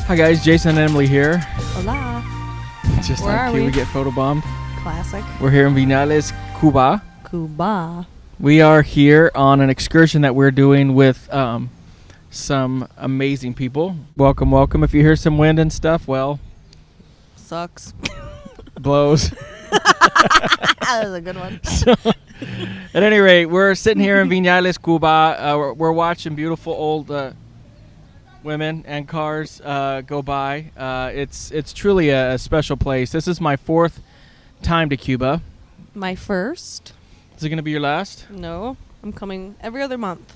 Hi guys, Jason and Emily here. Hola. Just Where like are we get photobombed. Classic. We're here in Vinales, Cuba. Cuba. We are here on an excursion that we're doing with some amazing people. Welcome, welcome. If you hear some wind and stuff, well, Sucks. blows. That was a good one. So, at any rate, we're sitting here in Vinales, Cuba. We're watching beautiful old women and cars go by. It's truly a special place. This is my fourth time to Cuba. My first? Is it going to be your last? No. I'm coming every other month.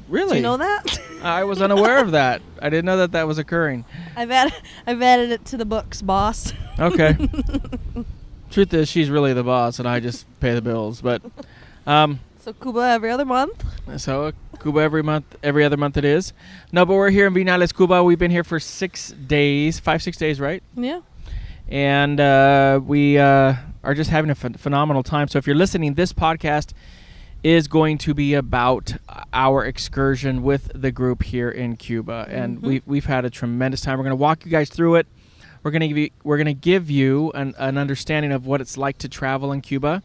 Really? Do you know that? I was unaware of that. I didn't know that was occurring. I've added it to the books, boss. Okay. Truth is, she's really the boss, and I just pay the bills. But So Cuba every other month? so Cuba every other month it is. No, but we're here in Vinales, Cuba. We've been here for 6 days, 6 days, right? Yeah. And we are just having a phenomenal time. So if you're listening, this podcast is going to be about our excursion with the group here in Cuba, and we've had a tremendous time. We're going to walk you guys through it. We're going to give you an understanding of what it's like to travel in Cuba.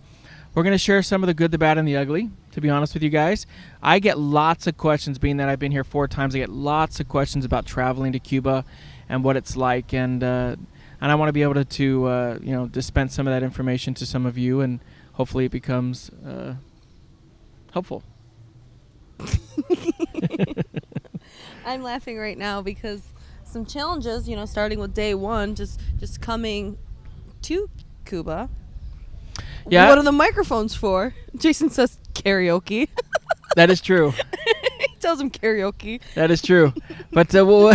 We're going to share some of the good, the bad, and the ugly. To be honest with you guys, I get lots of questions. Being that I've been here 4 times, I get lots of questions about traveling to Cuba and what it's like, and I want to be able to dispense some of that information to some of you, and hopefully it becomes helpful. I'm laughing right now because some challenges, starting with day 1, just coming to Cuba. Yeah. What are the microphones for? Jason says karaoke. That is true. He tells him karaoke. That is true. But we'll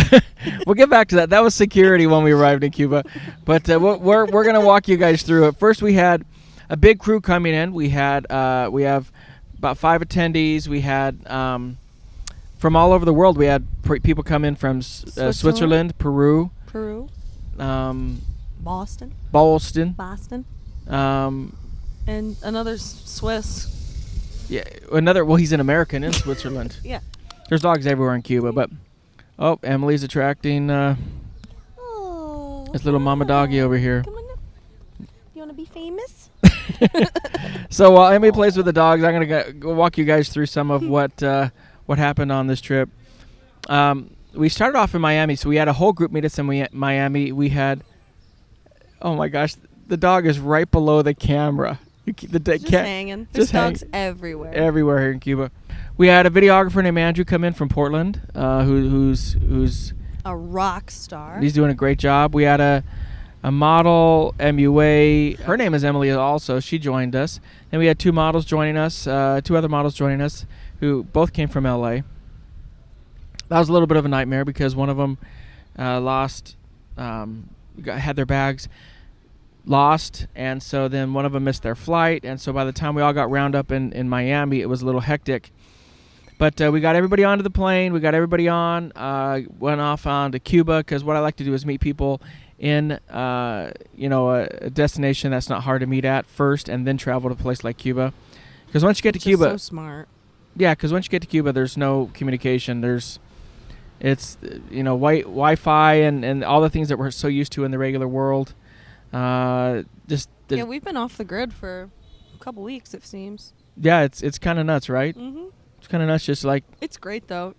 get back to that. That was security when we arrived in Cuba. But we're going to walk you guys through it. First, we had a big crew coming in. We have about 5 attendees. We had from all over the world. We had people come in from Switzerland, Peru, Boston, and another Swiss. Yeah, another. Well, he's an American in Switzerland. Yeah. There's dogs everywhere in Cuba, but Emily's attracting this little mama doggy over here. Come on up. You want to be famous? So while Emily plays with the dogs, I'm gonna go walk you guys through some of what happened on this trip. We started off in Miami, so we had a whole group meet us in Miami. We had, oh my gosh, the dog is right below the camera. Just hanging. There's dogs everywhere. Everywhere here in Cuba. We had a videographer named Andrew come in from Portland, who's a rock star. He's doing a great job. We had a model, MUA. Her name is Emily also. She joined us. And we had 2 models joining us, 2 other models joining us, who both came from LA. That was a little bit of a nightmare because one of them had their bags lost, and so then one of them missed their flight, and so by the time we all got round up in Miami, it was a little hectic. But we got everybody onto the plane. We got everybody on. Went off on to Cuba because what I like to do is meet people in a destination that's not hard to meet at first, and then travel to a place like Cuba. Because once you get to Cuba, so smart. Yeah, because once you get to Cuba, there's no communication. It's Wi-Fi and all the things that we're so used to in the regular world. We've been off the grid for a couple weeks, it seems. Yeah, it's kind of nuts, right? Mm-hmm. It's kind of nuts, just like it's great though.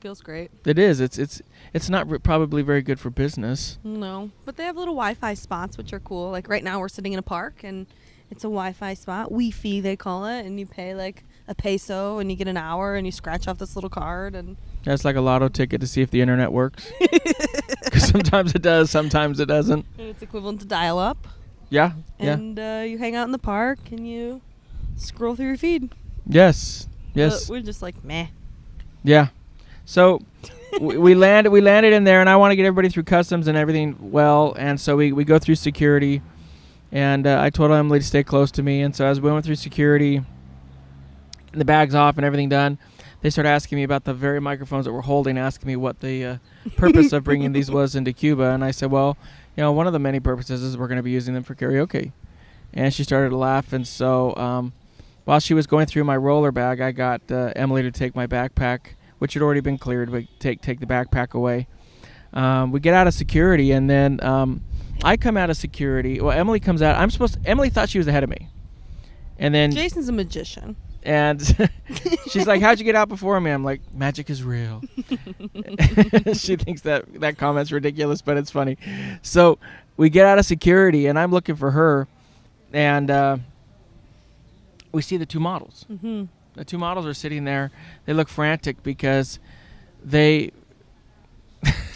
Feels great. It is. It's not probably very good for business. No, but they have little Wi-Fi spots which are cool. Like right now, we're sitting in a park and it's a Wi-Fi spot, Wi-Fi they call it, and you pay like a peso and you get an hour and you scratch off this little card and. That's like a lotto ticket to see if the internet works. Because sometimes it does, sometimes it doesn't. And it's equivalent to dial-up. Yeah. And you hang out in the park and you scroll through your feed. Yes. But we're just like meh. Yeah. So we landed in there, and I want to get everybody through customs and everything well, and so we go through security, and I told Emily to stay close to me, and so as we went through security, and the bags off and everything done, they started asking me about the very microphones that we're holding, asking me what the purpose of bringing these was into Cuba. And I said, well, one of the many purposes is we're going to be using them for karaoke. And she started to laugh. And so while she was going through my roller bag, I got Emily to take my backpack, which had already been cleared, but take the backpack away. We get out of security, and then I come out of security. Well, Emily comes out. Emily thought she was ahead of me, and then Jason's a magician. And she's like, "How'd you get out before me?" I'm like, "Magic is real." She thinks that comment's ridiculous, but it's funny. So we get out of security, and I'm looking for her, and we see the two models. Mm-hmm. The two models are sitting there. They look frantic because they're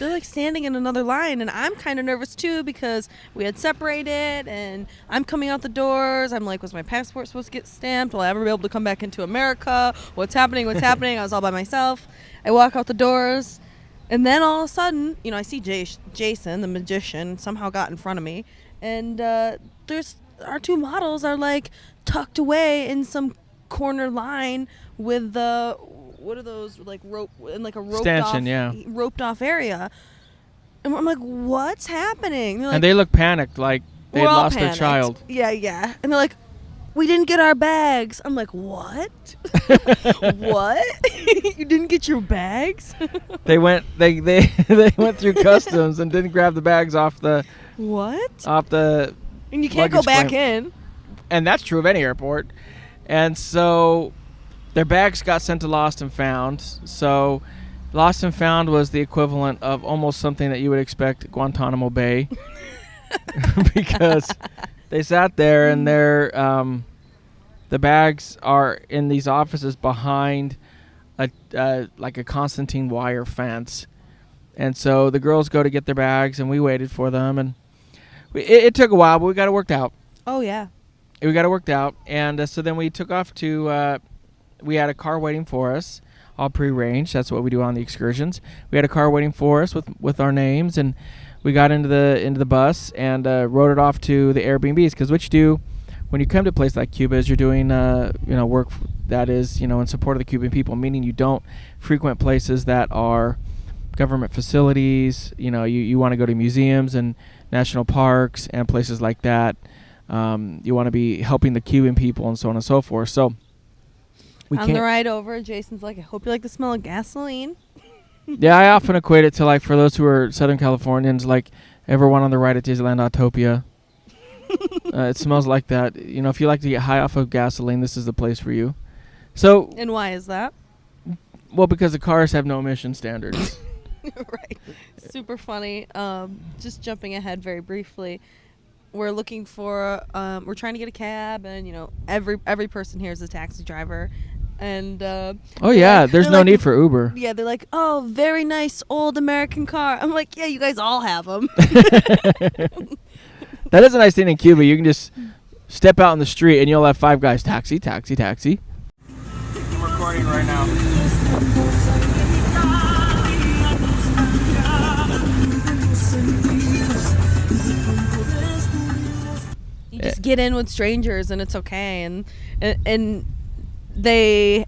like standing in another line, and I'm kind of nervous too because we had separated, and I'm coming out the doors. I'm like, was my passport supposed to get stamped? Will I ever be able to come back into America? What's happening? I was all by myself. I walk out the doors, and then all of a sudden, I see Jason, the magician, somehow got in front of me, and there's our two models are like tucked away in some corner line with the what are those, like rope in like a roped off area, and I'm like, what's happening? Like, and they look panicked, like they lost their child. Yeah, and they're like, we didn't get our bags. I'm like, what? What? You didn't get your bags? They went through customs and didn't grab the bags off the and you can't go back in. And that's true of any airport. And so their bags got sent to Lost and Found. So Lost and Found was the equivalent of almost something that you would expect at Guantanamo Bay. Because they sat there, and the bags are in these offices behind like a Constantine wire fence. And so the girls go to get their bags, and we waited for them, and it took a while, but we got it worked out. Oh yeah. We got it worked out, and so then we took off to. We had a car waiting for us, all prearranged. That's what we do on the excursions. We had a car waiting for us with our names, and we got into the bus and rode it off to the Airbnbs. Because what you do when you come to a place like Cuba is you're doing work that is in support of the Cuban people, meaning you don't frequent places that are government facilities. You want to go to museums and national parks and places like that. You want to be helping the Cuban people and so on and so forth. So on the ride over, Jason's like, I hope you like the smell of gasoline. Yeah, I often equate it to, like, for those who are Southern Californians, like, everyone on the ride at Disneyland Autopia. It smells like that. If you like to get high off of gasoline, this is the place for you. So. And why is that? Well, because the cars have no emission standards. Right. Super funny. Just jumping ahead very briefly. We're looking for, we're trying to get a cab, and, every person here is a taxi driver. And, there's no need for Uber. Yeah, they're like, oh, very nice old American car. I'm like, yeah, you guys all have them. That is a nice thing in Cuba. You can just step out in the street, and you'll have 5 guys, taxi, taxi, taxi. I'm recording right now. You just get in with strangers, and it's okay, and they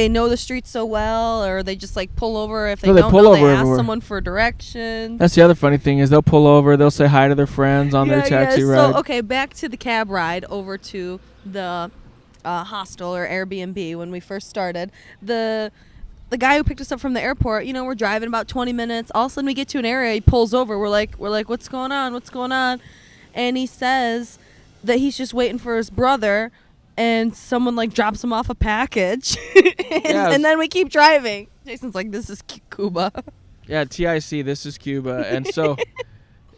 know the streets so well, or they just like pull over if they don't know. They ask someone for directions. That's the other funny thing is they'll pull over, they'll say hi to their friends on their taxi ride. So okay, back to the cab ride over to the hostel or Airbnb when we first started. The guy who picked us up from the airport, we're driving about 20 minutes. All of a sudden we get to an area, he pulls over. We're like, what's going on? What's going on? And he says that he's just waiting for his brother, and someone like drops him off a package. and then we keep driving. Jason's like, this is Cuba. Yeah, TIC, this is Cuba. And so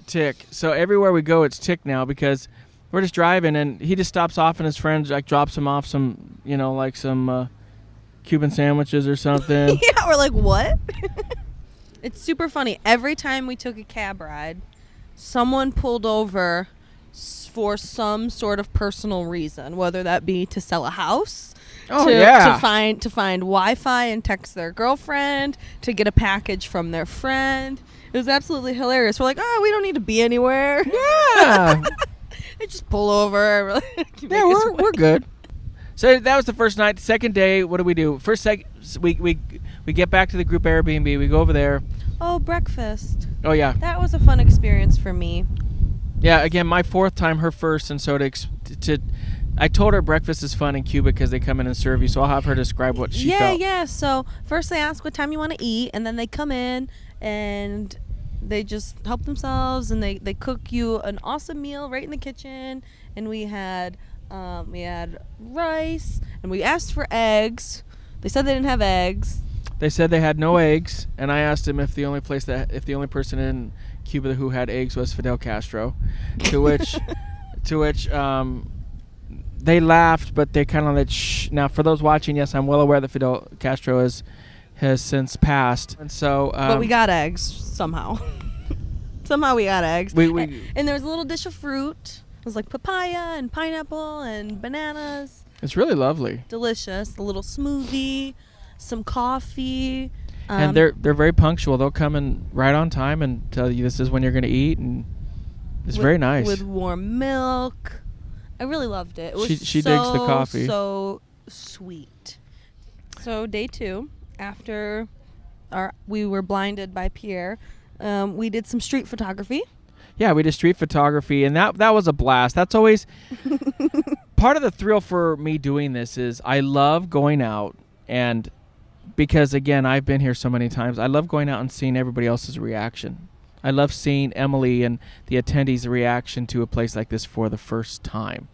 tick. So everywhere we go, it's tick now, because we're just driving, and he just stops off, and his friend like drops him off some, like some Cuban sandwiches or something. Yeah, we're like, what? It's super funny. Every time we took a cab ride, someone pulled over for some sort of personal reason, whether that be to sell a house, to find Wi-Fi and text their girlfriend, to get a package from their friend. It was absolutely hilarious. We're like, oh, we don't need to be anywhere. Yeah. They just pull over. Yeah, we're good. So that was the first night. Second day, what do we do? We get back to the group Airbnb. We go over there. Oh, breakfast. Oh, yeah. That was a fun experience for me. Yeah, again, my 4th time, her first, and so I told her breakfast is fun in Cuba because they come in and serve you, so I'll have her describe what she felt. Yeah. So first they ask what time you want to eat, and then they come in, and they just help themselves, and they cook you an awesome meal right in the kitchen. And we had rice, and we asked for eggs. They said they didn't have eggs. They said they had no eggs, and I asked him if the only person in Cuba who had eggs was Fidel Castro, to which they laughed, but they kind of let shh. Now, for those watching, yes, I'm well aware that Fidel Castro has since passed, and so. But we got eggs somehow. Somehow we got eggs. And there was a little dish of fruit. It was like papaya and pineapple and bananas. It's really lovely. Delicious. A little smoothie, some coffee. And they're very punctual. They'll come in right on time and tell you this is when you're going to eat, and it's very nice. With warm milk. I really loved it. It was she digs the coffee. So sweet. So day 2, after we were blinded by Pierre, we did some street photography. Yeah, we did street photography, and that was a blast. That's always part of the thrill for me doing this is I love going out, and because, again, I've been here so many times, I love going out and seeing everybody else's reaction. I love seeing Emily and the attendees' reaction to a place like this for the first time,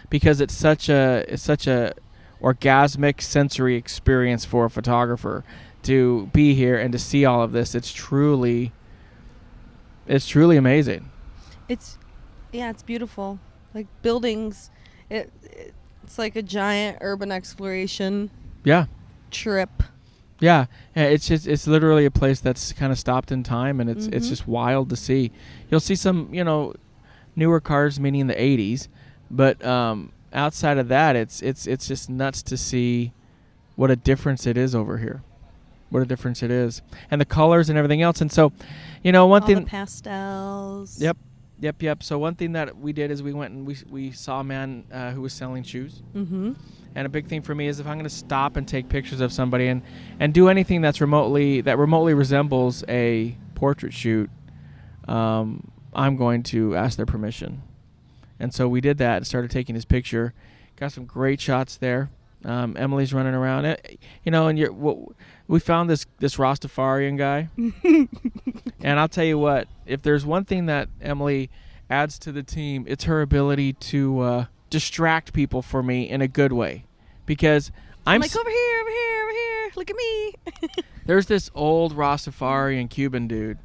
because it's such a orgasmic sensory experience for a photographer to be here and to see all of this. It's truly amazing. It's beautiful. Like buildings, it's like a giant urban exploration. Yeah. Trip. Yeah, it's literally a place that's kind of stopped in time, and it's just wild to see. You'll see some newer cars, meaning the 80s, but outside of that, it's just nuts to see what a difference it is over here. What a difference it is, and the colors and everything else. And so, all the pastels. Yep. So one thing that we did is we went and we saw a man who was selling shoes. Mm-hmm. And a big thing for me is if I'm going to stop and take pictures of somebody and do anything that remotely resembles a portrait shoot, I'm going to ask their permission. And so we did that and started taking his picture. Got some great shots there. Emily's running around, and we found this Rastafarian guy. And I'll tell you what, if there's one thing that Emily adds to the team, it's her ability to distract people for me in a good way, because I'm like over here, look at me. There's this old Rastafarian Cuban dude,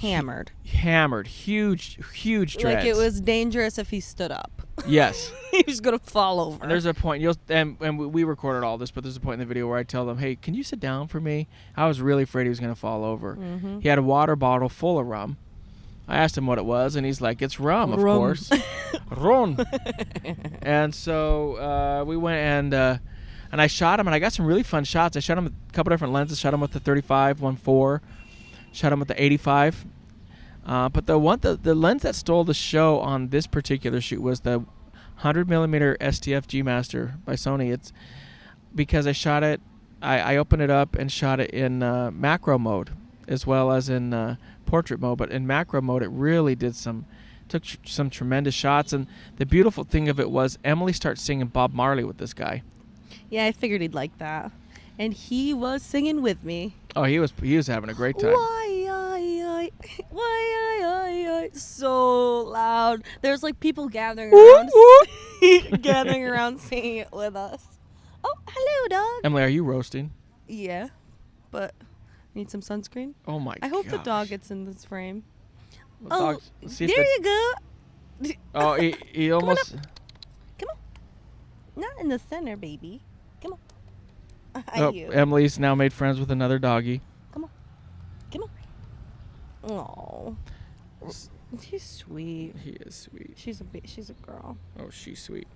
hammered, huge dreads. Like it was dangerous if he stood up. Yes. He was gonna fall over. And there's a point and we recorded all this, but there's a point in the video where I tell them, hey, can you sit down for me? I was really afraid he was gonna fall over. Mm-hmm. He had a water bottle full of rum. I asked him what it was, and he's like, it's rum, of course. Rum. And so we went and I shot him, and I got some really fun shots. I shot him with a couple different lenses. Shot him with the 35 1.4. Shot him with the 85. But the lens that stole the show on this particular shoot was the 100mm STF G Master by Sony. It's because I shot it, I opened it up and shot it in macro mode as well as in portrait mode. But in macro mode, it really took some tremendous shots. And the beautiful thing of it was Emily starts singing Bob Marley with this guy. Yeah, I figured he'd like that, and he was singing with me. Oh, he was having a great time. Why, so loud. There's like people gathering around, singing it with us. Oh, hello, dog. Emily, are you roasting? Yeah, but need some sunscreen. Oh my! I hope the dog gets in this frame. Well, there you go. Oh, he almost. Come on. Not in the center, baby. Come on. Emily's now made friends with another doggy. Come on. Oh, he's sweet. He is sweet. She's a girl. Oh, she's sweet.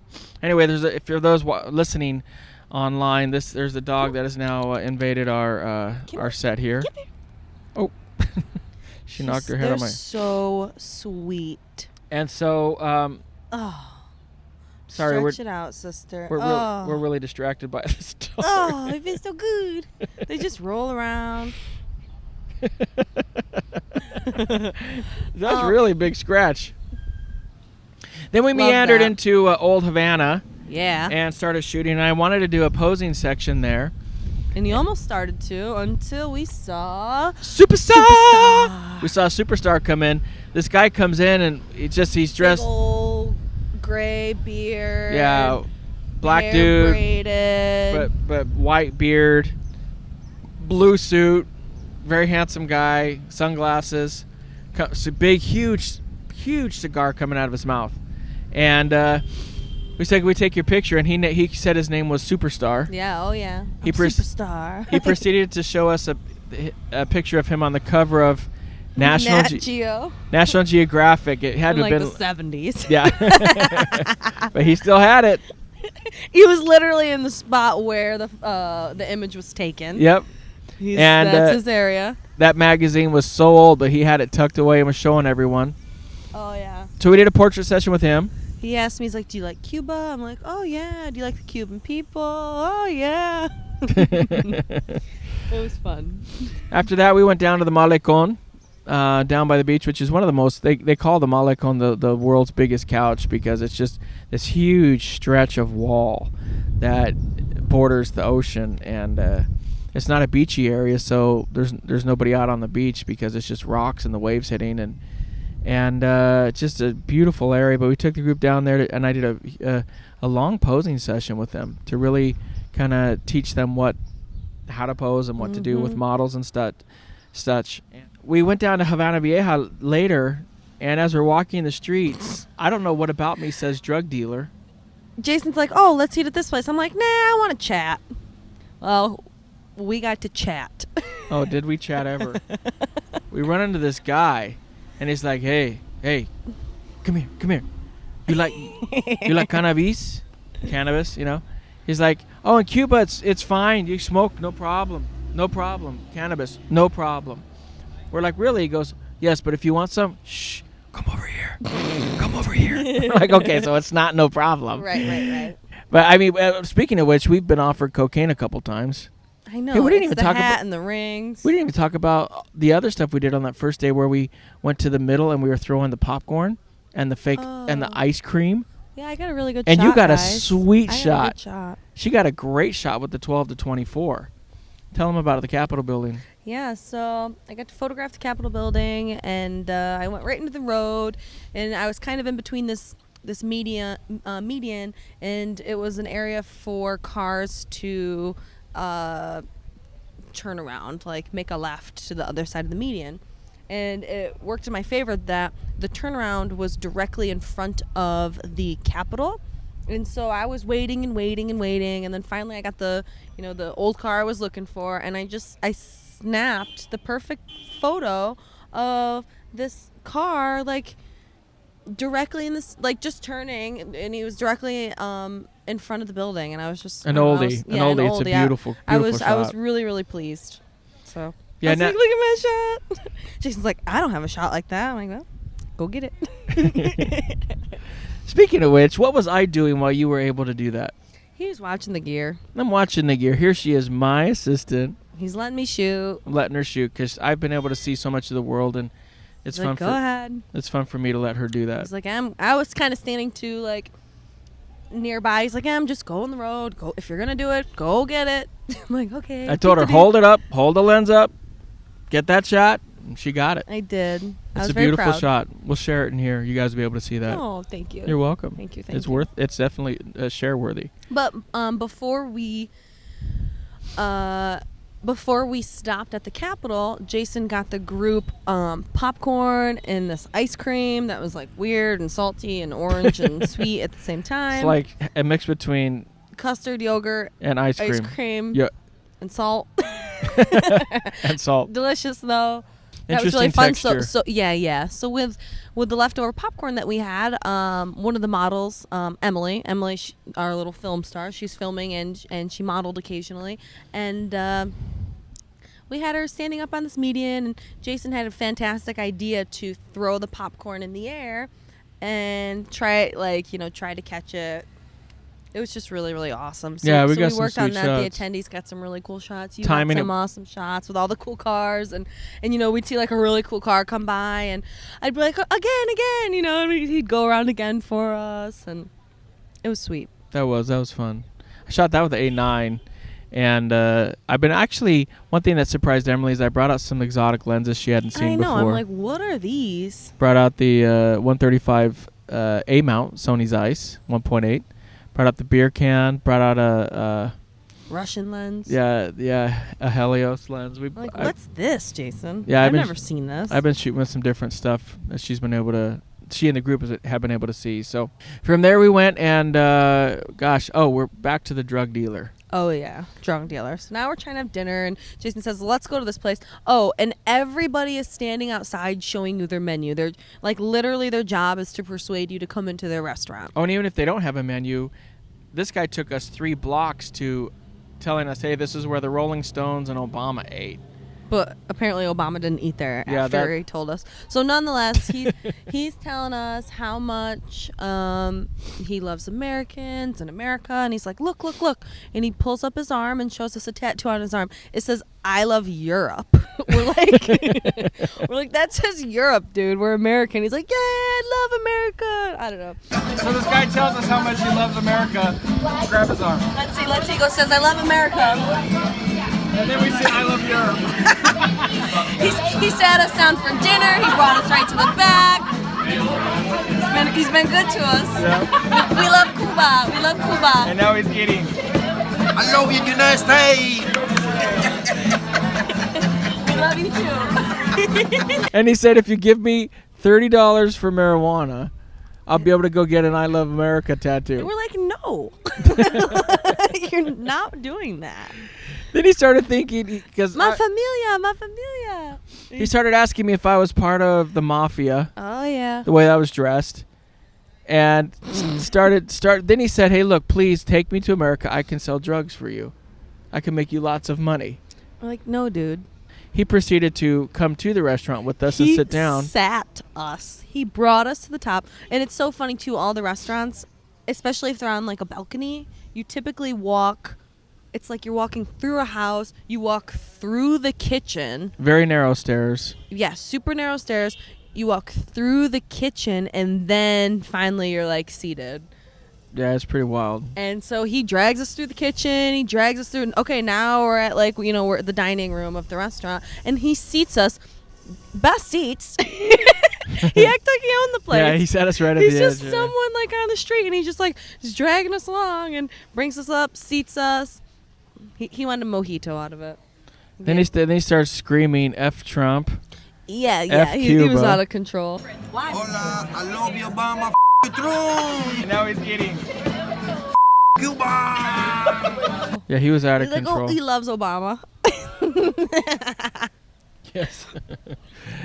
Anyway, if you're those listening online, there's a dog that has now invaded our set here. Oh, she knocked her head on my. They're so sweet. And so, sorry, stretch it out, sister. We're really distracted by this dog. Oh, it feels so good. They just roll around. That's really big scratch. Then we meandered into Old Havana. Yeah. And started shooting. And I wanted to do a posing section there. And he almost started to until we saw Superstar. We saw Superstar come in. This guy comes in and he's dressed. Big old gray beard. Yeah, black hair dude. braided. But white beard, blue suit, very handsome guy, sunglasses, big, huge cigar coming out of his mouth. And we said, "Can we take your picture?" And he said his name was Superstar. Yeah, oh yeah. Superstar. He proceeded to show us a picture of him on the cover of National Geographic. It had to have been the 70s. Yeah. But he still had it. He was literally in the spot where the image was taken. Yep. That's his area. That magazine was so old, but he had it tucked away and was showing everyone. Oh yeah. So we did a portrait session with him. He asked me, he's like, "Do you like Cuba?" I'm like, "Oh yeah." "Do you like the Cuban people?" "Oh yeah." It was fun. After that, we went down to the Malecon, down by the beach, which is one of the most, they call the Malecon the world's biggest couch, because it's just this huge stretch of wall that borders the ocean, and it's not a beachy area, so there's nobody out on the beach because it's just rocks and the waves hitting, and it's just a beautiful area. But we took the group down there, and I did a long posing session with them to really kind of teach them how to pose and what to do with models and such. We went down to Havana Vieja later, and as we're walking the streets, I don't know what about me says drug dealer. Jason's like, "Oh, let's eat at this place." I'm like, "Nah, I want to chat." Well, we got to chat. Oh, did we chat ever? We run into this guy, and he's like, hey, come here. You like cannabis? Cannabis, you know? He's like, "Oh, in Cuba, it's fine. You smoke, no problem. No problem. Cannabis, no problem." We're like, "Really?" He goes, "Yes, but if you want some, shh, come over here. Come over here." We're like, okay, so it's not no problem. Right. But, I mean, speaking of which, we've been offered cocaine a couple times. I know. Hey, we didn't even the talk hat about, and the rings. We didn't even talk about the other stuff we did on that first day, where we went to the middle and we were throwing the popcorn and the fake and the ice cream. Yeah, I got a really good and shot, you got guys. a sweet I shot. got a good shot. She got a great shot with the 12 to 24. Tell them about the Capitol building. Yeah, so I got to photograph the Capitol building, and I went right into the road, and I was kind of in between this median, and it was an area for cars to turn around, like make a left to the other side of the median. And it worked in my favor that the turnaround was directly in front of the Capitol. And so I was waiting, and then finally I got the old car I was looking for, and I snapped the perfect photo of this car, like directly in this, like just turning, and he was directly in front of the building, and I was just an oldie. It's a beautiful I was shot. really, really pleased. So yeah, I was like, look at my shot. Jason's like, "I don't have a shot like that." I'm like, "Well, go get it." Speaking of which, what was I doing while you were able to do that? He was watching the gear. I'm watching the gear. Here she is, my assistant. He's letting me shoot. I'm letting her shoot because I've been able to see so much of the world, and it's fun. Go ahead. It's fun for me to let her do that. He's like, I was kind of standing too, like, nearby. He's like, "I'm just go on the road. Go if you're gonna do it. Go get it." I'm like, okay. I told her, hold it up, hold the lens up, get that shot, and she got it. I did. It's a beautiful shot. We'll share it in here. You guys will be able to see that. Oh, thank you. You're welcome. Thank you. It's definitely share worthy. But before we stopped at the Capitol, Jason got the group popcorn and this ice cream that was like weird and salty and orange and sweet at the same time. It's like a mix between custard, yogurt, and ice cream. Yeah. And salt. And salt. Delicious though. That was really fun. So yeah. So with the leftover popcorn that we had, one of the models, Emily, our little film star, she's filming and she modeled occasionally, and we had her standing up on this median, and Jason had a fantastic idea to throw the popcorn in the air and try to catch it. It was just really, really awesome. So, we got some worked on sweet that. shots. The attendees got some really cool shots. You Timing got some awesome shots with all the cool cars, and we'd see like a really cool car come by, and I'd be like, again, and he'd go around again for us, and it was sweet. That was fun. I shot that with the A9, And I've been actually, one thing that surprised Emily is I brought out some exotic lenses she hadn't seen before. I know. I'm like, what are these? Brought out the 135 A mount, Sony Zeiss 1.8. Brought out the beer can. Brought out a Russian lens. Yeah, a Helios lens. What's this, Jason? Yeah, I've never seen this. I've been shooting with some different stuff that she and the group have been able to see. So from there we went and we're back to the drug dealer. Oh, yeah. Drug dealer. So now we're trying to have dinner, and Jason says, let's go to this place. Oh, and everybody is standing outside showing you their menu. They're like, literally their job is to persuade you to come into their restaurant. Oh, and even if they don't have a menu, this guy took us 3 blocks to telling us, hey, this is where the Rolling Stones and Obama ate. But apparently Obama didn't eat there after he told us. So nonetheless, he's telling us how much he loves Americans and America. And he's like, look. And he pulls up his arm and shows us a tattoo on his arm. It says, I love Europe. We're like, that says Europe, dude. We're American. He's like, yeah, I love America. I don't know. So this guy tells us how much he loves America. Grab his arm. Let's see. He goes, says, I love America. And then we say, I love Europe. He sat us down for dinner. He brought us right to the back. He's been good to us. Yeah. We love Cuba. And now he's eating. I love you, United States. We love you too. And he said, if you give me $30 for marijuana, I'll be able to go get an I Love America tattoo. And we're like, no. You're not doing that. Then he started thinking, because my familia. He started asking me if I was part of the mafia. Oh yeah. The way I was dressed, and Then he said, "Hey, look, please take me to America. I can sell drugs for you. I can make you lots of money." I'm like, no, dude. He proceeded to come to the restaurant with us and sit down. He sat us. He brought us to the top, and it's so funny too. All the restaurants, especially if they're on like a balcony, you typically walk. It's like you're walking through a house. You walk through the kitchen. Very narrow stairs. Yeah, super narrow stairs. You walk through the kitchen, and then finally you're like seated. Yeah, it's pretty wild. And so he drags us through the kitchen. He drags us through. Okay, now we're at we're at the dining room of the restaurant, and he seats us. Best seats. He acts like he owned the place. Yeah, he sat us right at the edge. He's just someone like on the street, and he's just like just dragging us along and brings us up, seats us. He wanted a mojito out of it. Then he starts screaming, F Trump. Yeah. He was out of control. Hola, I love you, Obama. And now he's eating. Cuba. Yeah, he was out of He's like, control. oh, he loves Obama. Yes.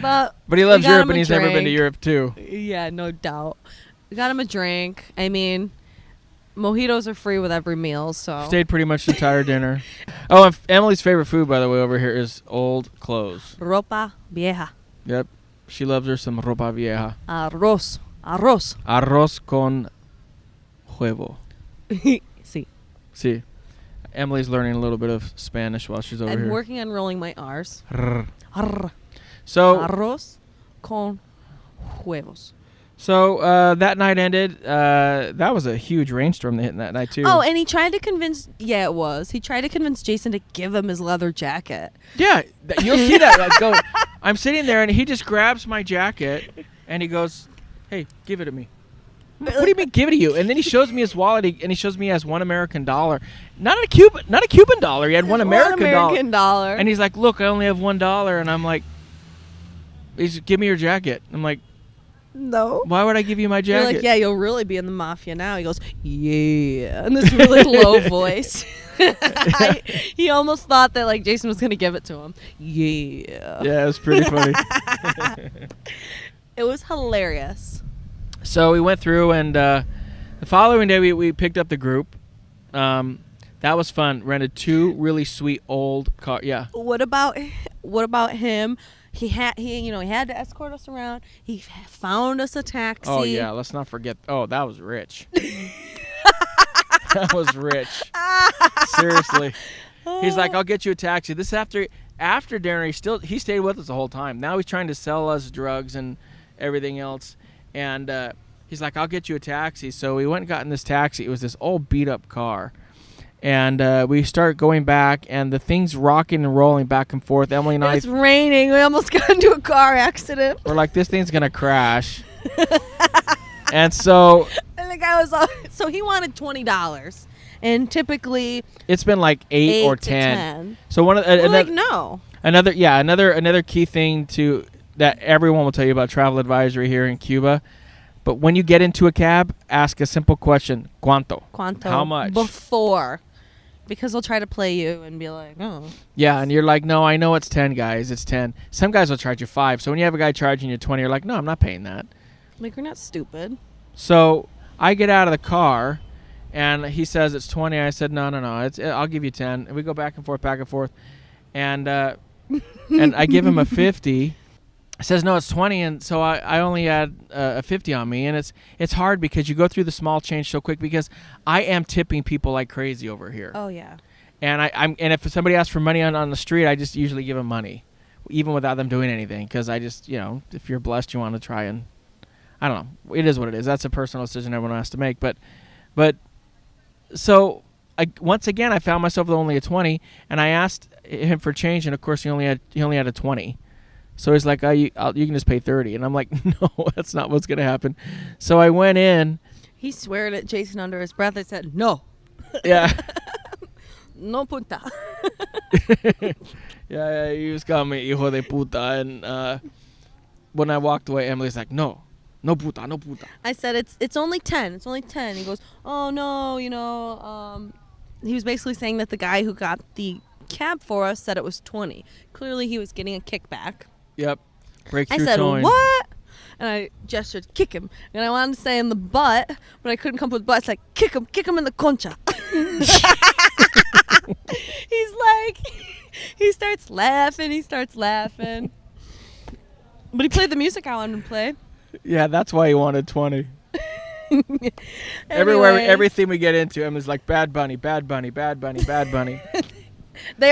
But he loves Europe, and he's never been to Europe too. Yeah, no doubt. We got him a drink. I mean, mojitos are free with every meal, so. Stayed pretty much the entire dinner. Oh, and Emily's favorite food, by the way, over here is old clothes. Ropa vieja. Yep. She loves her some ropa vieja. Arroz. Arroz con huevo. Sí. Emily's learning a little bit of Spanish while she's over here. I'm working on rolling my R's. So arroz con huevos. So that night ended. That was a huge rainstorm that hit that night too. Oh, and he tried to convince. Yeah, it was. He tried to convince Jason to give him his leather jacket. Yeah, you'll see that. I'm sitting there, and he just grabs my jacket, and he goes, "Hey, give it to me." What do you mean, give it to you? And then he shows me his wallet, and he shows me he has $1 American dollar, not a Cuban dollar. He had $1 American dollar. And he's like, "Look, I only have $1," and I'm like, "He's give me your jacket." I'm like, no. Why would I give you my jacket? You're like, yeah, you'll really be in the mafia now. He goes, yeah, in this really low voice. He almost thought that like Jason was gonna give it to him. Yeah. Yeah, it was pretty funny. It was hilarious. So we went through, and the following day we picked up the group. That was fun. Rented 2 really sweet old cars. Yeah. What about him? He had to escort us around. He found us a taxi. Oh yeah, let's not forget. Oh, that was rich. That was rich. Seriously. He's like, "I'll get you a taxi." This after dinner, he stayed with us the whole time. Now he's trying to sell us drugs and everything else. And he's like, "I'll get you a taxi." So we went and got in this taxi. It was this old beat up car. And we start going back, and the thing's rocking and rolling back and forth. Emily and I, It's raining. We almost got into a car accident. we're like, this thing's going to crash. And so And the guy was all, so he wanted $20. And typically it's been like 8 or to 10. So one of We're like, no. another key thing that everyone will tell you about travel advisory here in Cuba. But when you get into a cab, ask a simple question: ¿Cuánto? How much? Before. Because they'll try to play you and be like, oh. Yeah, and you're like, no, I know it's 10, guys. It's 10. Some guys will charge you 5. So when you have a guy charging you 20, you're like, no, I'm not paying that. Like, we're not stupid. So I get out of the car, and he says it's 20. I said, no. I'll give you 10. And we go back and forth. And and I give him a 50. He says, no, it's 20. And so I only had a 50 on me. And it's hard because you go through the small change so quick, because I am tipping people like crazy over here. Oh, yeah. And and if somebody asks for money on the street, I just usually give them money, even without them doing anything, because I just, if you're blessed, you want to try and, I don't know. It is what it is. That's a personal decision everyone has to make. But so once again, I found myself with only a 20, and I asked him for change, and of course he only had a 20. So he's like, you can just pay 30. And I'm like, no, that's not what's going to happen. So I went in. He sweared at Jason under his breath. I said, no. Yeah. No puta. Yeah, he was calling me hijo de puta. And when I walked away, Emily's like, no puta. I said, it's only 10. It's only 10. He goes, oh, no, he was basically saying that the guy who got the cab for us said it was 20. Clearly, he was getting a kickback. Yep. Breakthrough I said, towing. what? And I gestured, kick him. And I wanted to say in the butt, but I couldn't come up with butt. It's like, kick him in the concha. He's like, he starts laughing. But he played the music I wanted him to play. Yeah, that's why he wanted 20. Anyway. Everything we get into him is like Bad Bunny. They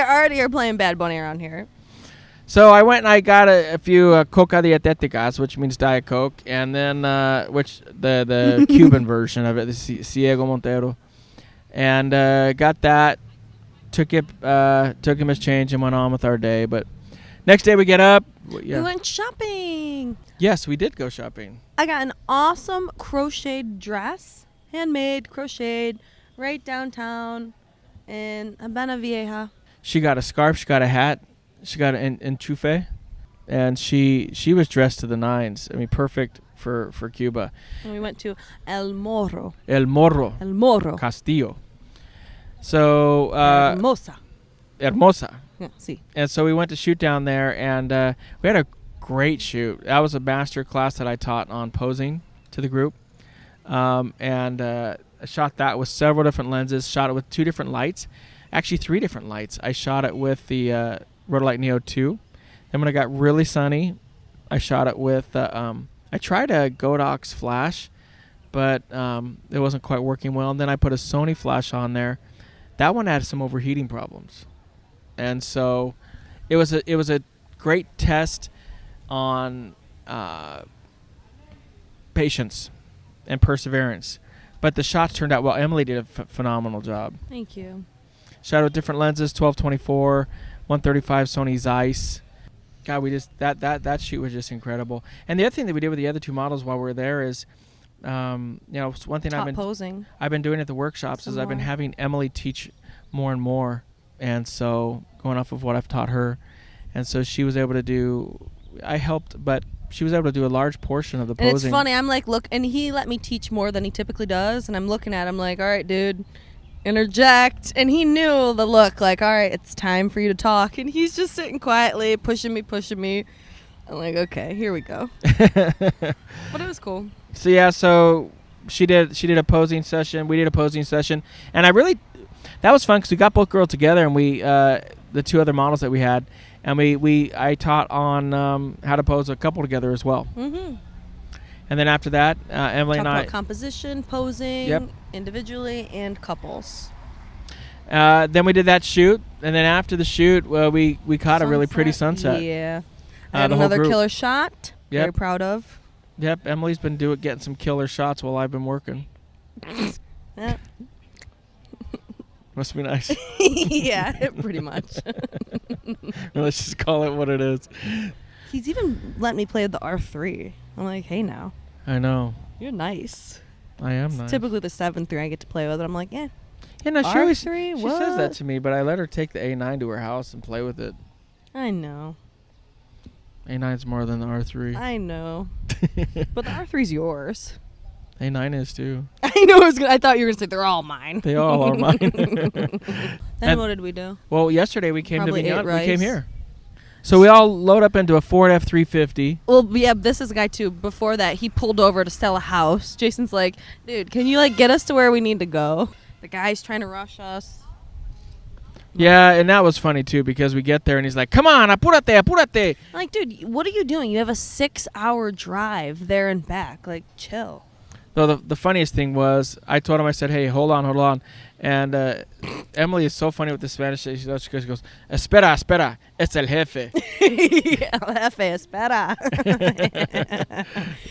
already are playing Bad Bunny around here. So I went and I got a few Coca Dietéticas, which means Diet Coke, and then which the Cuban version of it, the Ciego Montero, and got that. Took him his change and went on with our day. But next day we get up. Yeah. We went shopping. Yes, we did go shopping. I got an awesome crocheted dress, handmade, crocheted, right downtown in Habana Vieja. She got a scarf. She got a hat. She got an enchufe, and she was dressed to the nines. I mean, perfect for Cuba. And we went to El Morro. Castillo. So Hermosa. Yeah, see. And so we went to shoot down there, and we had a great shoot. That was a master class that I taught on posing to the group, and I shot that with several different lenses. Shot it with 2 different lights, actually 3 different lights. I shot it with the Rotolight Neo 2. Then when it got really sunny, I shot it with I tried a Godox flash, but it wasn't quite working well. And then I put a Sony flash on there. That one had some overheating problems, and so it was a great test on patience and perseverance. But the shots turned out well. Emily did a phenomenal job. Thank you. Shot with different lenses: 12-24, 135 Sony Zeiss. God, we just that shoot was just incredible. And the other thing that we did with the other 2 models while we were there is, one thing posing. I've been doing at the workshops is I've been having Emily teach more and more, and so going off of what I've taught her, and so she was able to do. I helped, but she was able to do a large portion of the posing. And it's funny. I'm like, look, and he let me teach more than he typically does, and I'm looking at him like, all right, dude, interject. And he knew the look, like, all right, it's time for you to talk, and he's just sitting quietly, pushing me. I'm like, okay, here we go. But it was cool. So yeah, so she did a posing session. We did a posing session, and that was fun because we got both girls together, and we the 2 other models that we had, and I taught on how to pose a couple together as well. Mm-hmm. And then after that, Emily and I about composition, posing, Yep. individually and couples. Then we did that shoot, and then after the shoot, we caught a really pretty sunset. Yeah, I had the whole another group. killer shot. Yep. Very proud of. Yep, Emily's been getting some killer shots while I've been working. Yeah. Must be nice. Yeah, pretty much. Let's just call it what it is. He's even let me play with the R3. I'm like, hey, now. I know. You're nice. I am It's nice. typically the 7.3 I get to play with it. I'm like, yeah. Yeah, no, she always R3? she says that What? to me, but I let her take the A9 to her house and play with it. I know. A9's more than the R3. I know. But the R3's yours. A9 is too. I know. I thought you were going to say they're all mine. They all are mine. Then And- what did we do? Well, yesterday we came Probably to ate Vinales. We rice. came here. So we all load up into a Ford F-350. Well, yeah, this is a guy, too. Before that, he pulled over to sell a house. Jason's like, dude, can you, like, get us to where we need to go? The guy's trying to rush us. Yeah, and that was funny, too, because we get there and he's like, come on, apúrate, apúrate. I'm like, dude, what are you doing? You have a 6-hour drive there and back. Like, chill. Though the funniest thing was, I told him, I said, hey, hold on. And Emily is so funny with the Spanish. She goes, espera, espera, es el jefe. El jefe, espera.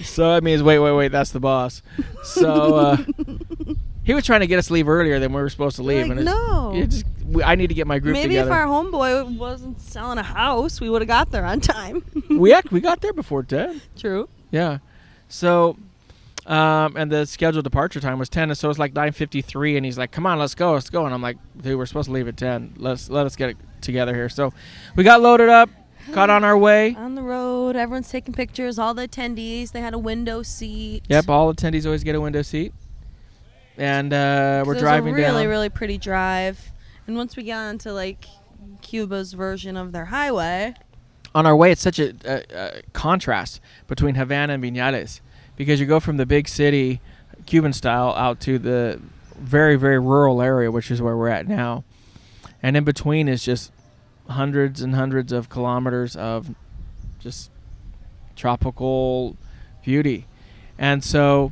So that means, wait, that's the boss. So he was trying to get us to leave earlier than we were supposed to leave. Like, and no. I need to get my group Maybe together. if our homeboy wasn't selling a house, we would have got there on time. we got there before 10. True. Yeah. So, and the scheduled departure time was 10, and so it was like 9:53, and he's like, come on, let's go. And I'm like, dude, we're supposed to leave at 10. Let us get it together here. So we got loaded up, got on our way. On the road, everyone's taking pictures. All the attendees, they had a window seat. Yep, all attendees always get a window seat. And we're driving It was a really, down. really pretty drive. And once we got onto, like, Cuba's version of their highway. On our way, it's such a contrast between Havana and Vinales, because you go from the big city, Cuban style, out to the very, very rural area, which is where we're at now. And in between is just hundreds and hundreds of kilometers of just tropical beauty. And so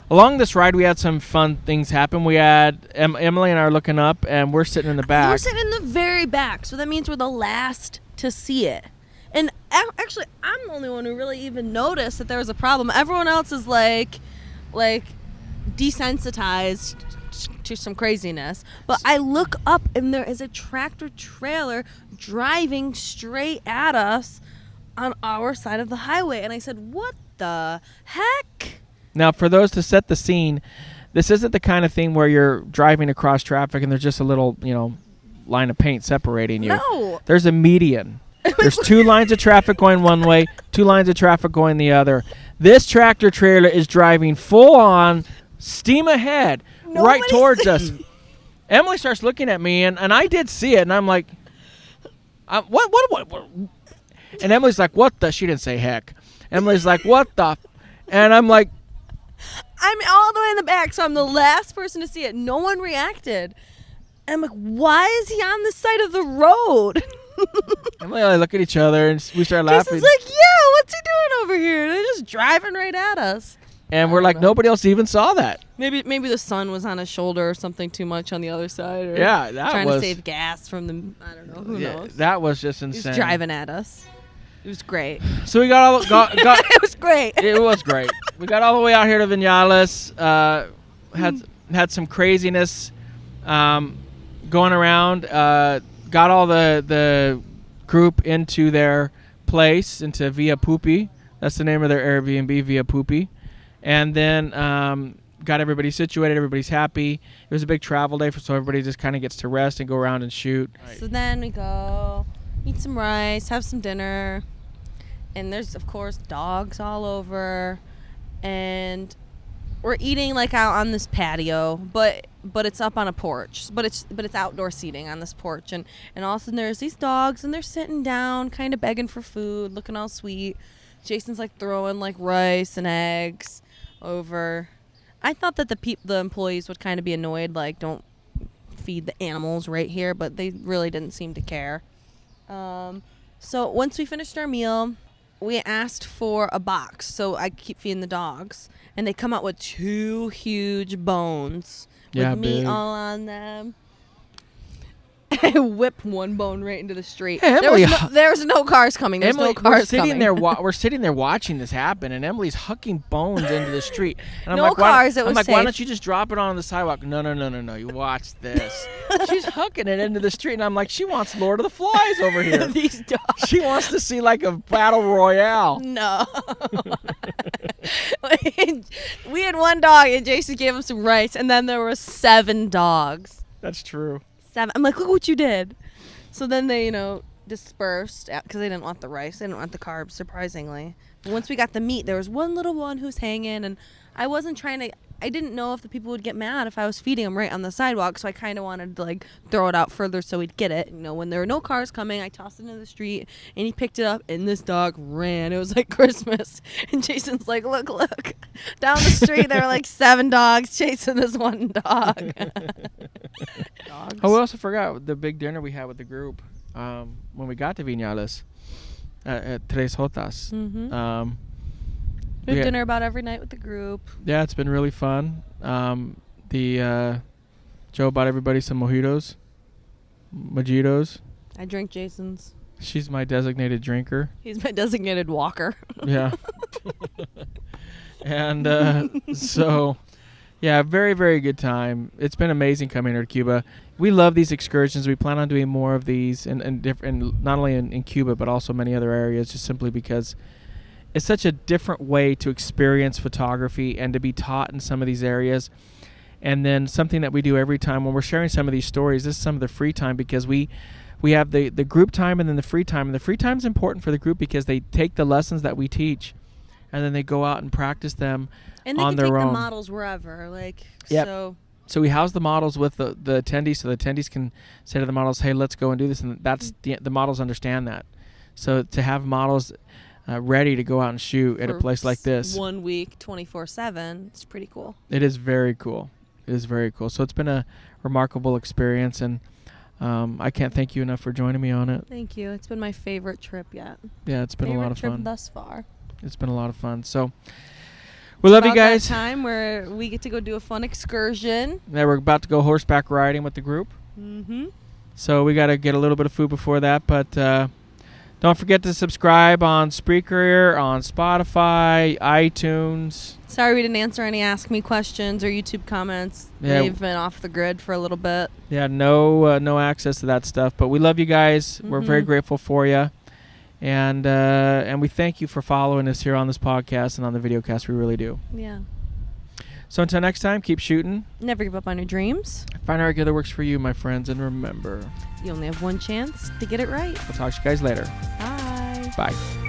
along this ride, we had some fun things happen. We had Emily and I are looking up, and we're sitting in the back. We're sitting in the very back, so that means we're the last to see it. And actually, I'm the only one who really even noticed that there was a problem. Everyone else is like desensitized to some craziness. But I look up, and there is a tractor trailer driving straight at us on our side of the highway. And I said, what the heck? Now, for those to set the scene, this isn't the kind of thing where you're driving across traffic and there's just a little, line of paint separating you. No. There's a median. There's 2 lines of traffic going one way, 2 lines of traffic going the other. This tractor trailer is driving full on, steam ahead, right towards us. Emily starts looking at me, and I did see it, and I'm like, what? And Emily's like, what the? She didn't say heck. Emily's like, what the? And I'm like, I'm all the way in the back, so I'm the last person to see it. No one reacted. And I'm like, why is he on the side of the road? Emily and I look at each other, and we start laughing. Jason's like, yeah, what's he doing over here? They're just driving right at us. And we're I like, don't know. nobody else even saw that. Maybe the sun was on his shoulder or something too much on the other side. Or Yeah, that trying was to save gas from the, I don't know, who knows. That was just He insane. was driving at us. It was great. So we got It was great. it was great. We got all the way out here to Vinales. Had some craziness going around. Got all the group into their place, into Via Pupi. That's the name of their Airbnb, Via Pupi. And then got everybody situated. Everybody's happy. It was a big travel day, so everybody just kind of gets to rest and go around and shoot. So then we go eat some rice, have some dinner, and there's of course dogs all over, and we're eating like out on this patio, but it's up on a porch, but it's outdoor seating on this porch, and all of a sudden there's these dogs, and they're sitting down, kind of begging for food, looking all sweet. Jason's like throwing like rice and eggs over. I thought that the employees would kind of be annoyed, like, don't feed the animals right here, but they really didn't seem to care. So once we finished our meal, we asked for a box, so I keep feeding the dogs, and they come out with 2 huge bones with meat big. all on them. I whipped one bone right into the street. Hey, There was no cars coming. There's no cars coming. We're sitting there watching this happen, and Emily's hucking bones into the street. And I'm No like, cars, I'm it was like, why safe. don't you just drop it on the sidewalk? No. You watch this. She's hucking it into the street, and I'm like, she wants Lord of the Flies over here. These dogs. She wants to see like a battle royale. No. We had one dog, and Jason gave him some rice, and then there were 7 dogs. That's true. 7. I'm like, look what you did. So then they, dispersed because they didn't want the rice. They didn't want the carbs, surprisingly. But once we got the meat, there was one little one who was hanging, and I didn't know if the people would get mad if I was feeding him right on the sidewalk, so I kind of wanted to throw it out further so he'd get it. When there were no cars coming, I tossed it into the street, and he picked it up, and this dog ran. It was like Christmas, and Jason's like, look, down the street there were 7 dogs chasing this one dog. Dogs. Oh, we also forgot the big dinner we had with the group when we got to Vinales at Tres Jotas. Mm-hmm. We have dinner about every night with the group. Yeah, it's been really fun. Joe bought everybody some mojitos. I drink Jason's. She's my designated drinker. He's my designated walker. Yeah. And very, very good time. It's been amazing coming here to Cuba. We love these excursions. We plan on doing more of these, and not only in Cuba, but also many other areas, just simply because it's such a different way to experience photography and to be taught in some of these areas. And then something that we do every time when we're sharing some of these stories, this is some of the free time, because we have the group time and then the free time. And the free time is important for the group because they take the lessons that we teach and then they go out and practice them and they on can their take own. the models wherever. Yep. So we house the models with the attendees, so the attendees can say to the models, hey, let's go and do this. And that's the models understand that. So to have models ready to go out and shoot at a place like this. 1 week, 24/7. It's pretty cool. It is very cool. So it's been a remarkable experience, and I can't thank you enough for joining me on it. Thank you. It's been my favorite trip yet. Yeah, it's been a lot of favorite fun. trip thus far. It's been a lot of fun. So we love you guys. That time where we get to go do a fun excursion. Yeah, we're about to go horseback riding with the group. Mm-hmm. So we got to get a little bit of food before that, but don't forget to subscribe on Spreaker, on Spotify, iTunes. Sorry we didn't answer any Ask Me questions or YouTube comments. Yeah. They've been off the grid for a little bit. Yeah, no access to that stuff. But we love you guys. Mm-hmm. We're very grateful for you. And we thank you for following us here on this podcast and on the videocast. We really do. Yeah. So until next time, keep shooting. Never give up on your dreams. Find a regular that works for you, my friends. And remember, You only have one chance to get it right. we'll talk to you guys later. Bye. Bye.